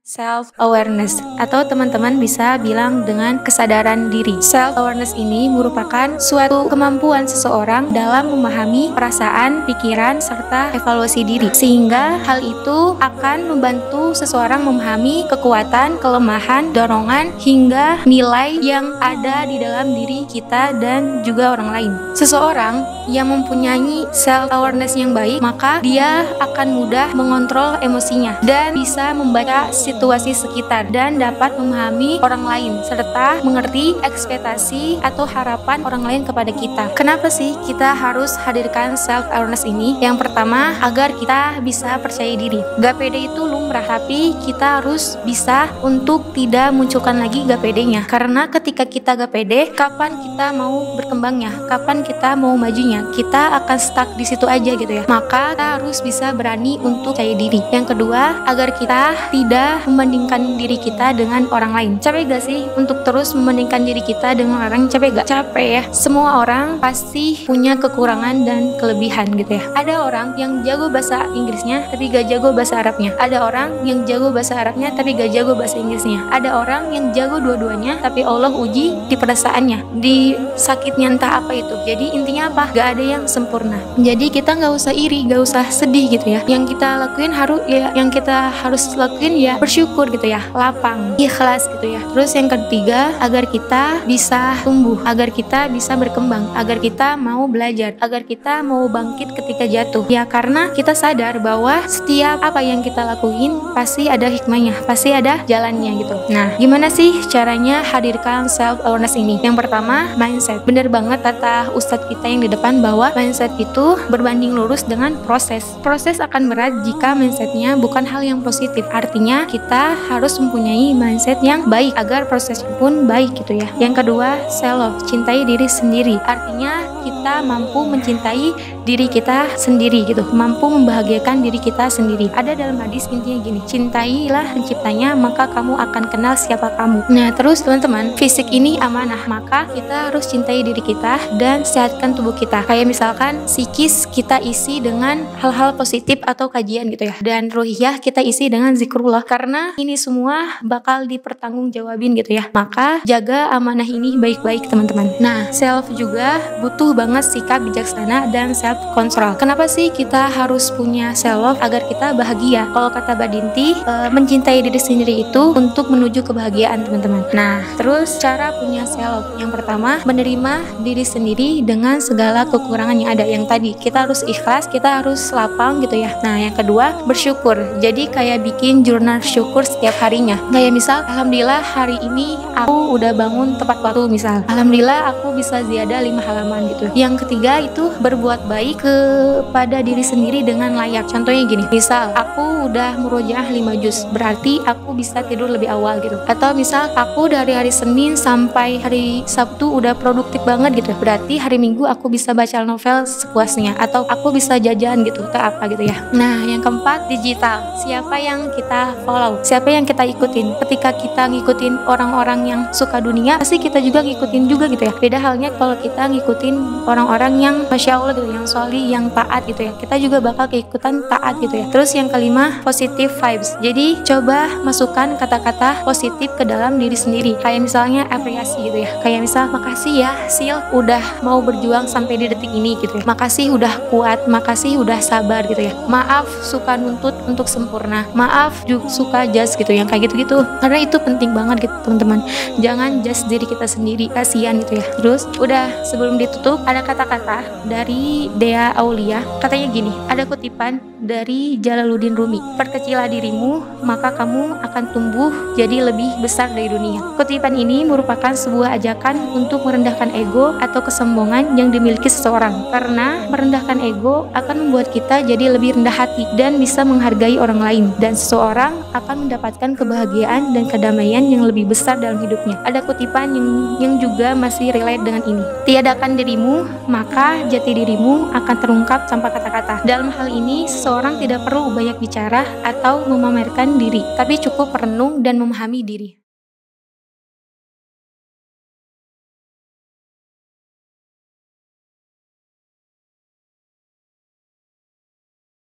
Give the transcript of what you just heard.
Self-awareness atau teman-teman bisa bilang dengan kesadaran diri. Self-awareness ini merupakan suatu kemampuan seseorang dalam memahami perasaan, pikiran, serta evaluasi diri, sehingga hal itu akan membantu seseorang memahami kekuatan, kelemahan, dorongan, hingga nilai yang ada di dalam diri kita dan juga orang lain. Seseorang yang mempunyai self-awareness yang baik, maka dia akan mudah mengontrol emosinya dan bisa membaca situasi sekitar dan dapat memahami orang lain serta mengerti ekspektasi atau harapan orang lain kepada kita. Kenapa sih kita harus hadirkan self-awareness ini? Yang pertama, agar kita bisa percaya diri. Gak pede itu lumrah, tapi kita harus bisa untuk tidak munculkan lagi gak pedenya. Karena ketika kita gak pede, kapan kita mau berkembangnya? Kapan kita mau majunya? Kita akan stuck di situ aja gitu ya. Maka kita harus bisa berani untuk percaya diri. Yang kedua, agar kita tidak membandingkan diri kita dengan orang lain. Capek gak sih untuk terus membandingkan diri kita dengan orang? Capek gak? Capek ya. Semua orang pasti punya kekurangan dan kelebihan gitu ya. Ada orang yang jago bahasa Inggrisnya tapi gak jago bahasa Arabnya. Ada orang yang jago bahasa Arabnya tapi gak jago bahasa Inggrisnya. Ada orang yang jago dua-duanya tapi Allah uji di perasaannya, di sakitnya entah apa itu. Jadi intinya apa? Gak ada yang sempurna. Jadi kita gak usah iri, gak usah sedih gitu ya. Yang kita lakuin harus lakuin ya bersyukur gitu ya, lapang, ikhlas gitu ya. Terus yang ketiga, agar kita bisa tumbuh, agar kita bisa berkembang, agar kita mau belajar, agar kita mau bangkit ketika jatuh ya, karena kita sadar bahwa setiap apa yang kita lakuin pasti ada hikmahnya, pasti ada jalannya gitu. Nah, gimana sih caranya hadirkan self awareness ini? Yang pertama, mindset. Bener banget kata ustadz kita yang di depan bahwa mindset itu berbanding lurus dengan proses. Proses akan berat jika mindsetnya bukan hal yang positif. Artinya kita harus mempunyai mindset yang baik agar prosesnya pun baik gitu ya. Yang kedua, self love, cintai diri sendiri. Artinya kita mampu mencintai diri kita sendiri gitu, mampu membahagiakan diri kita sendiri. Ada dalam hadis intinya gini, cintailah penciptanya maka kamu akan kenal siapa kamu. Nah terus teman-teman, fisik ini amanah, maka kita harus cintai diri kita dan sehatkan tubuh kita. Kayak misalkan psikis kita isi dengan hal-hal positif atau kajian gitu ya, dan ruhiyah kita isi dengan zikrullah, karena ini semua bakal dipertanggungjawabin gitu ya. Maka jaga amanah ini baik-baik teman-teman. Nah, self juga butuh banget sikap bijaksana dan self control. Kenapa sih kita harus punya self love? Agar kita bahagia. Kalau kata Mbak Dinti, mencintai diri sendiri itu untuk menuju kebahagiaan teman-teman. Nah, terus cara punya self love. Yang pertama, menerima diri sendiri dengan segala kekurangan yang ada. Yang tadi, kita harus ikhlas, kita harus lapang gitu ya. Nah, yang kedua, bersyukur. Jadi kayak bikin jurnal syukur setiap harinya. Kayak misal, alhamdulillah hari ini aku udah bangun tepat waktu misal. Alhamdulillah aku bisa ziyadah 5 halaman gitu. Yang ketiga itu berbuat baik kepada diri sendiri dengan layak. Contohnya gini, misal aku udah murojaah 5 juz, berarti aku bisa tidur lebih awal gitu. Atau misal aku dari hari Senin sampai hari Sabtu udah produktif banget gitu, berarti hari Minggu aku bisa baca novel sepuasnya, atau aku bisa jajan gitu atau apa gitu ya. Nah yang keempat, digital. Siapa yang kita follow, siapa yang kita ikutin. Ketika kita ngikutin orang-orang yang suka dunia, pasti kita juga ngikutin juga gitu ya. Beda halnya kalau kita ngikutin orang-orang yang Masya Allah gitu, yang solih, yang taat gitu ya, kita juga bakal keikutan taat gitu ya. Terus yang kelima, positive vibes. Jadi coba masukkan kata-kata positif ke dalam diri sendiri. Kayak misalnya apresiasi gitu ya. Kayak misal, makasih ya Sil udah mau berjuang sampai di detik ini gitu ya. Makasih udah kuat, makasih udah sabar gitu ya. Maaf suka nuntut untuk sempurna. Maaf juga suka judge gitu, yang kayak gitu-gitu. Karena itu penting banget gitu teman-teman. Jangan judge diri kita sendiri, kasihan gitu ya. Terus udah sebelum ditutup, ada kata-kata dari Dea Aulia. Katanya gini, ada kutipan dari Jalaluddin Rumi, perkecilah dirimu maka kamu akan tumbuh jadi lebih besar dari dunia. Kutipan ini merupakan sebuah ajakan untuk merendahkan ego atau kesombongan yang dimiliki seseorang, karena merendahkan ego akan membuat kita jadi lebih rendah hati dan bisa menghargai orang lain, dan seseorang akan mendapatkan kebahagiaan dan kedamaian yang lebih besar dalam hidupnya. Ada kutipan yang juga masih relate dengan ini, tiadakan dirimu maka jati dirimu akan terungkap tanpa kata-kata. Dalam hal ini seseorang tidak perlu banyak bicara atau memamerkan diri, tapi cukup merenung dan memahami diri.